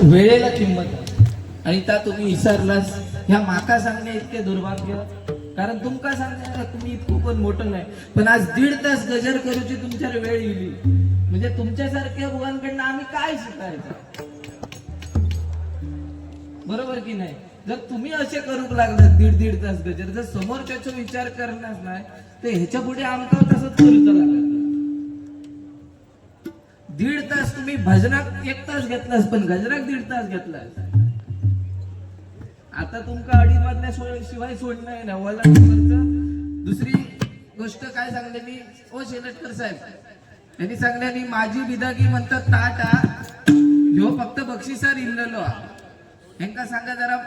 वेळेला किंमत आहे आणि त्या तुम्ही विसरलास ह्या माका सांगणे इतके दुर्भाग्य. कारण तुमका सांगणे तुम्ही इतकं पण मोठं नाही, पण आज 1.5 तास गजर करूची तुमच्यावर वेळ येईल. म्हणजे तुमच्यासारख्या बुवांकडनं आम्ही काय शिकायचं? बरोबर की नाही? जर तुम्ही असे करू लागलात 1.5 तास गजर, जर समोरच्याचा विचार करणार नाही तर ह्याच्या पुढे आमका तसंच करूच लागत. 1.5 तास तुम्ही भजनात 1 तास घेतलास, पण गजराक 1.5 तास घेतलास. आता तुमका 2.5 वाजल्याशिवाय सोडणं आहे ना वळण. दुसरी गोष्ट काय सांगलेली ओ शेलटकर साहेब यांनी सांगलेली, माझी बिदागी म्हणतात टाटा ह्यो फक्त बक्षिसार इल्लेलो. ह्यांका सांगा जरा,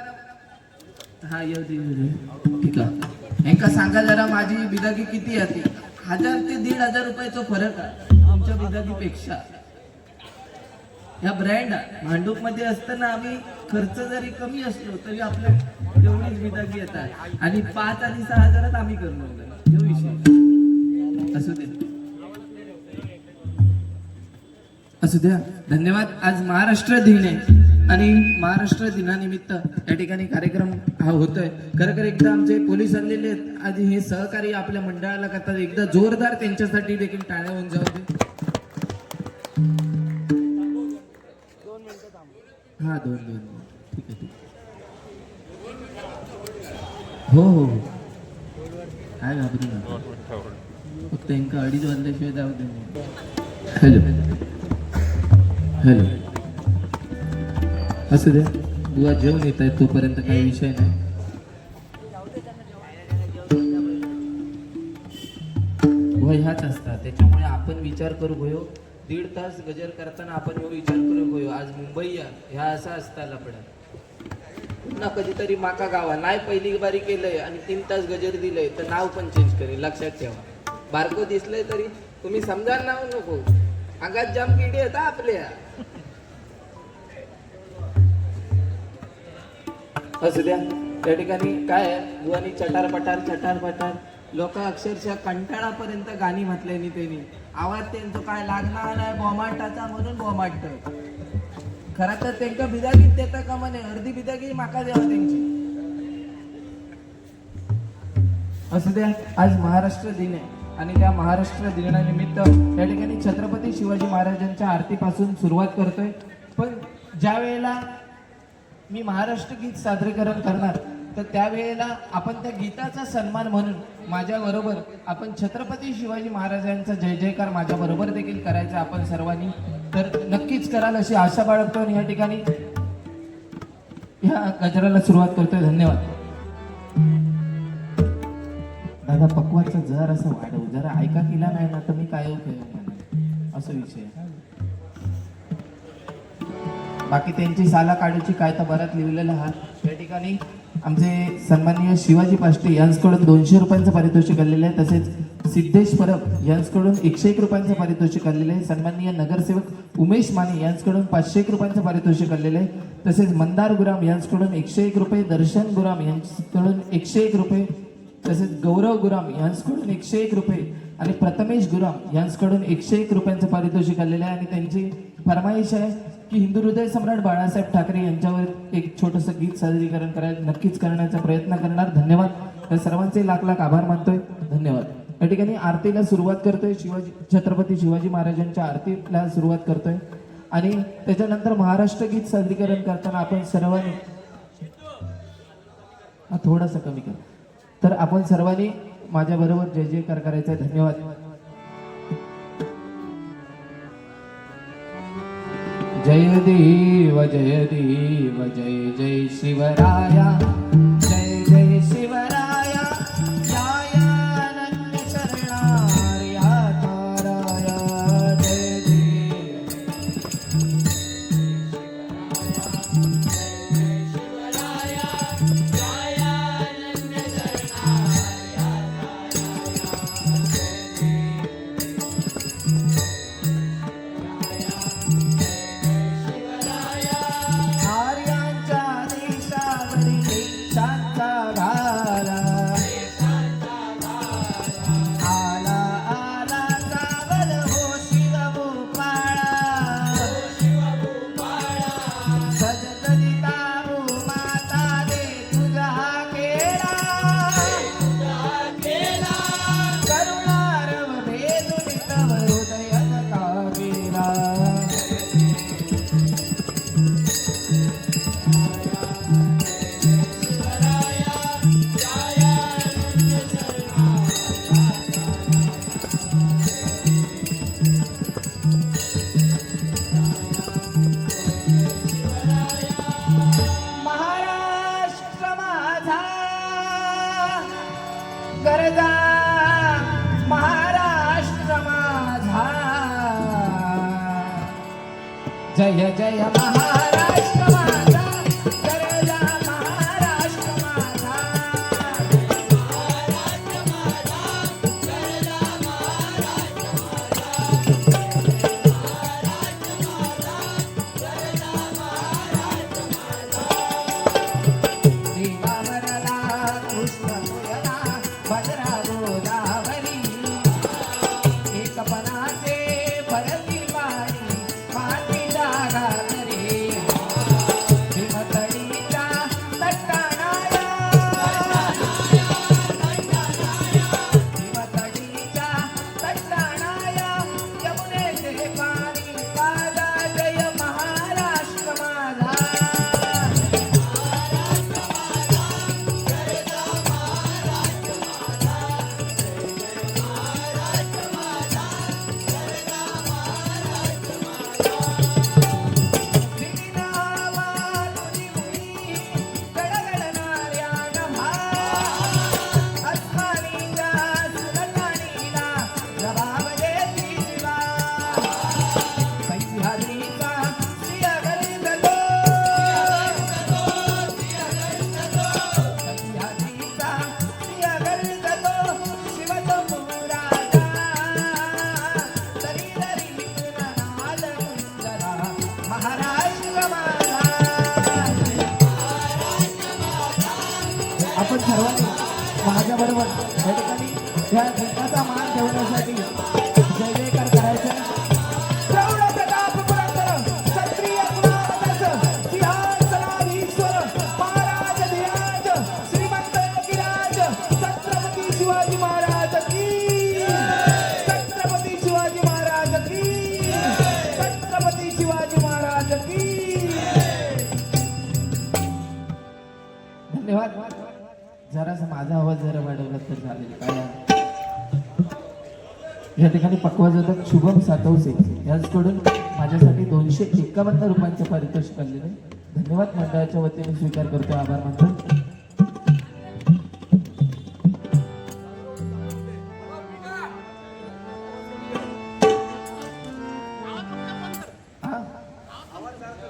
हा येऊ दे ठीक आहे, ह्यांका सांगा जरा माझी बिदागी किती येते. 1000 ते 1,500 रुपयाचा फरक आहे आमच्या बिदागीपेक्षा. या ब्रँड भांडूप मध्ये असताना आम्ही खर्च जरी कमी असलो तरी आपल्या तेवढीच बिदागी येतात आणि 5 आणि 6 हजारात आम्ही करणार यो विषय असू दे. असू द्या. धन्यवाद. आज महाराष्ट्र दिन आहे आणि महाराष्ट्र दिनानिमित्त या ठिकाणी कार्यक्रम हा होतोय. खरं एकदा आमचे पोलीस आलेले आहेत, आधी हे सहकारी आपल्या मंडळाला करतात, एकदा जोरदार त्यांच्यासाठी देखील टाळ्या होऊन जाऊ दे. हा 2 ठीक आहे हो हो हो काय घाबरू नका, फक्त यांना 2.5 वाजल्याशिवाय जाऊ दे. हॅलो हॅलो असू द्या. बुवा जेवण येत आहे तोपर्यंत काही विषय नाही. बुवा ह्याच असतात, त्याच्यामुळे आपण विचार करू गयो 1.5 तास गजर करताना आपण विचार करू गयो आज मुंबई ह्या असा असता लपडा. पुन्हा कधीतरी माका गावा नाही पहिली बारी केलंय आणि 3 तास गजर दिलंय तर नाव पण चेंज करेल. लक्षात ठेवा. बारको दिसलंय तरी तुम्ही समजा नाव नको, अंगात जाम किडी येतात आपल्या. असू द्या. त्या ठिकाणी काय आहे बुवानी चटार पटार लोक अक्षरशः कंटाळापर्यंत गाणी म्हटलेली त्यांनी. आवाज त्यांचा काय लागणार नाही बॉमाटाचा म्हणून बॉमाट. खरं तर त्यांना बिदागीत देता का म्हणे, अर्धी बिदागी माका द्यावा त्यांची. असू द्या. आज महाराष्ट्र दिन आहे आणि त्या महाराष्ट्र दिनानिमित्त या ठिकाणी छत्रपती शिवाजी महाराजांच्या आरतीपासून सुरुवात करतोय. पण ज्या वेळेला मी महाराष्ट्र गीत सादरीकरण करणार तर त्यावेळेला आपण त्या गीताचा सन्मान म्हणून माझ्या बरोबर आपण छत्रपती शिवाजी महाराजांचा जय जयकार माझ्या बरोबर देखील करायचा आपण सर्वांनी. तर नक्कीच कराल अशी आशा बाळगतो आणि या ठिकाणी या गजराला सुरुवात करतोय. धन्यवाद. दादा पक्वाचा जर असं वाढव जरा ऐका केला नाही ना तर मी काय असं विषय. बाकी त्यांची साला काढूची काय तर बरात लिहिलेला हा. या ठिकाणी आमचे सन्माननीय शिवाजी पाष्टे यांच्याकडून 200 रुपयांचं पारितोषिक आलेलं आहे. तसेच सिद्धेश परब यांच्याकडून 101 रुपयांचं पारितोषिक आलेलं आहे. सन्माननीय नगरसेवक उमेश माने यांच्याकडून 501 रुपयांचं पारितोषिक आलेलं आहे. तसेच मंदार गुराम यांच्याकडून 101 रुपये, दर्शन गुराम यांच्याकडून 101 रुपये, तसेच गौरव गुराम यांच्याकडून 101 रुपये आणि प्रथमेश गुराम यांच्याकडून 101 रुपयांचं पारितोषिक आलेलं आहे. आणि त्यांची फरमाईश आहे की हिंदू हृदय सम्राट बाळासाहेब ठाकरे यांच्यावर एक छोटंसं गीत सादरीकरण करायला नक्कीच करण्याचा प्रयत्न करणार. धन्यवाद. तर सर्वांचे लाख लाख आभार मानतोय. धन्यवाद. या ठिकाणी आरतीला सुरुवात करतोय. छत्रपती शिवाजी महाराजांच्या आरतीला सुरुवात करतोय आणि त्याच्यानंतर महाराष्ट्र गीत सादरीकरण करताना आपण सर्वांनी थोडासा कमी कर तर आपण सर्वांनी माझ्या बरोबर जय जयकार करायचा. धन्यवाद. जय देव जय देव जय जय शिवराया, जय जय शिवराया, दयानंद शरणार्या ताराया. जय देव शिवराया, दयानंद शरणार्या आर्यांच्या देशावरील शांता घाल जय जय महाराष्ट्र माझा गरजा महाराष्ट्र माझा श्रीरामरला कृष्ण मुरला भद्रा गोदावरी एकपणाचे भरती वाणी माती जागा रे भीमतडीच्या तटाणाया भीमतडीच्या तटाणाया यमुनेचे पाणी पाजा जय महाराष्ट्र माझा आपण सर्वांनी माझ्याबरोबर या ठिकाणी या गीताचा मान ठेवण्यासाठी जय जयकार करायचा प्रौढ प्रताप पुरंदर क्षत्रिय कुलावतंस सिंहासनाधीश्वर महाराज धिराज श्रीमंत योगीराज छत्रपती शिवाजी महाराज की छत्रपती शिवाजी महाराज की छत्रपती शिवाजी महाराज की धन्यवाद जरासा माझा आवाज जरा वाढवला तर चालेल काय या ठिकाणी पक्वाजोदक शुभम सातवसे यांच्याकडून माझ्यासाठी 251 रुपयांचं पारितोषिक आलेलं आहे धन्यवाद मंडळाच्या वतीने स्वीकार करतो आभार मानतो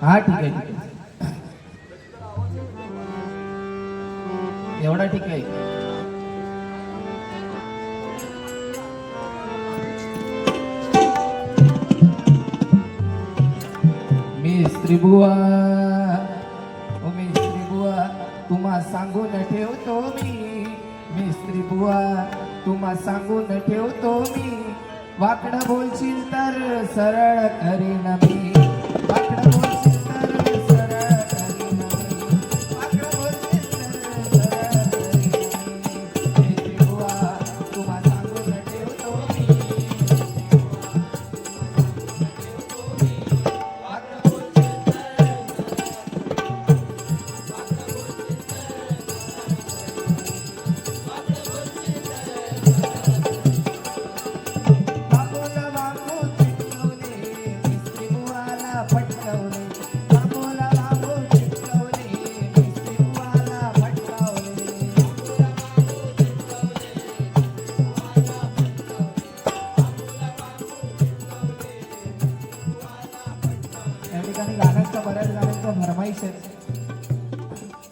हा ठीक आहे एवढा ठीक आहे मी स्त्री बुवा तुम्हा सांगून ठेवतो मी स्त्री बुवा तुम्हा सांगून ठेवतो मी वाकडं बोलशील तर सरळ करीन मी वाकडं बोलशील तर सरळ करीन मी वाकडं बोलशील तर सरळ करीन मी स्त्री बुवा तुम्हा सांगून ठेवतो मी वाकडं बोलशील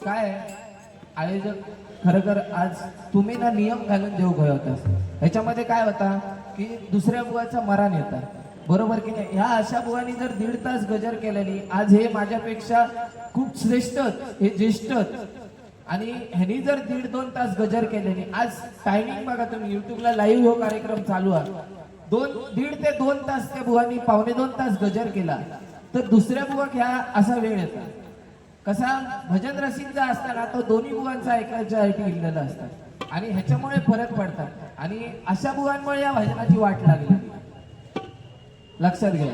काय आयोजक खरं आज तुम्ही ना नियम घालून देऊ गए होता ह्याच्यामध्ये काय होता की दुसऱ्या बुवाचा मरण येता बरोबर की नाही ह्या अशा बुवानी जर 1.5 तास गजर केलेली आज हे माझ्यापेक्षा खूप श्रेष्ठ हे ज्येष्ठ आणि ह्यांनी जर 1.5-2 तास गजर केलेली आज टायमिंग बघा तुम्ही युट्यूबला लाईव्ह हो कार्यक्रम चालू आहे 1.5 ते 2 तास त्या बुवानी 1.25-2 तास गजर केला तर दुसऱ्या बुवा घ्या असा वेळ येतो कसा भजन रसिकचा असताना तो दोन्ही बुवांचा ऐकायच्यासाठी इलेला असतात आणि ह्याच्यामुळे फरक पडतात आणि अशा बुवांमुळे या भजनाची वाट लागली लक्षात घ्या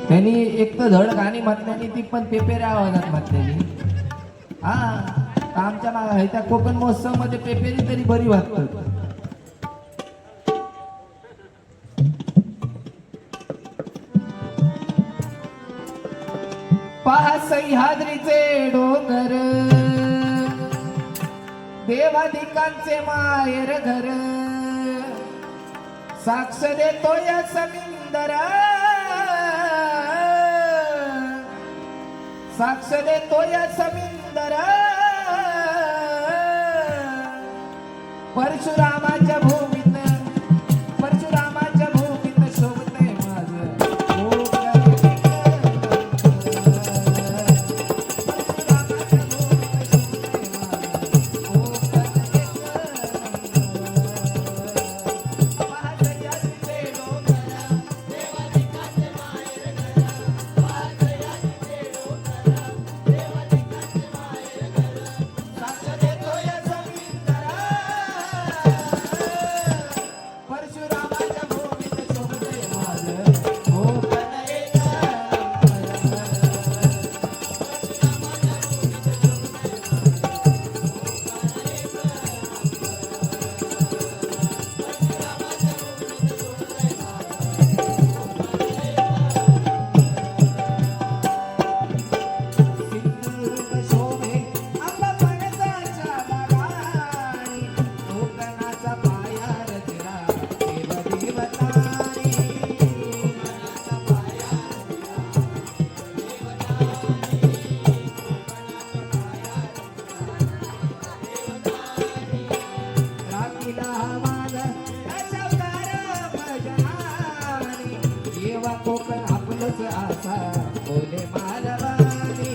त्यांनी एक तर धड गाणी म्हटल्याने ती पण पेपेऱ्या आवाजात म्हटलेली हा आमच्या मागे त्या कोकण महोत्सव मध्ये पेपेरी तरी बरी वाटत पास सह्याद्रीचे डोंगर देवाधिकांचे माहेर घर साक्ष देतो या समिंदर साक्ष देतो या समिंदर परशुरामाच्या भूमीत परशुरामाच्या भूमीत शोभतय माझं परशुरामाच्या भूमीत शोभतय माझं हो सिंधुदुर्ग शोभे आंबा फणसाच्या बागानी कोकणाचा पाया रचला देवदेवतानी कोकणाचा पाया राखीला माझ दशावतार भजनानी येवा कोकण आपलंच आसा बोले मालवानी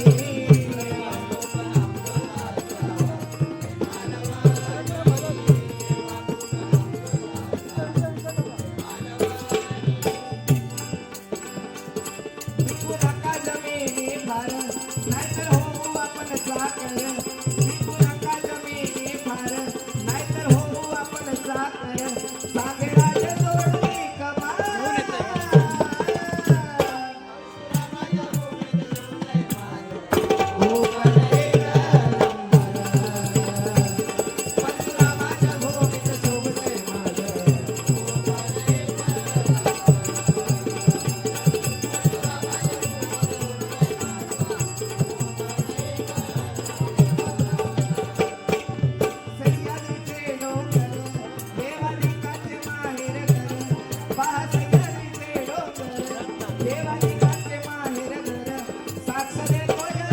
विकू नका जमिनी फार नाहीतर होऊ आपण चाकर विकू नका जमिनी फार नाहीतर होऊ आपण चाकर सांगेराज जोडली कमाल परशुरामाच्या भूमीत शोभतय माझं सह्याद्रीचे डोंगर देवाधिकांचे माहेर घर पहा सह्याद्रीचे डोंगर देवाधिकांचे माहेर घर साक्ष देतो या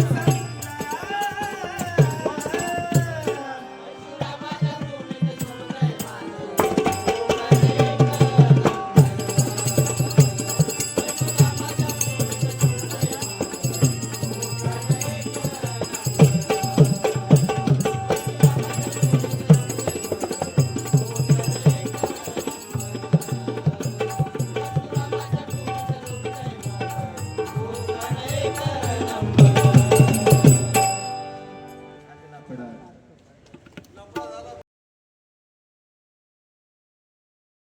पडा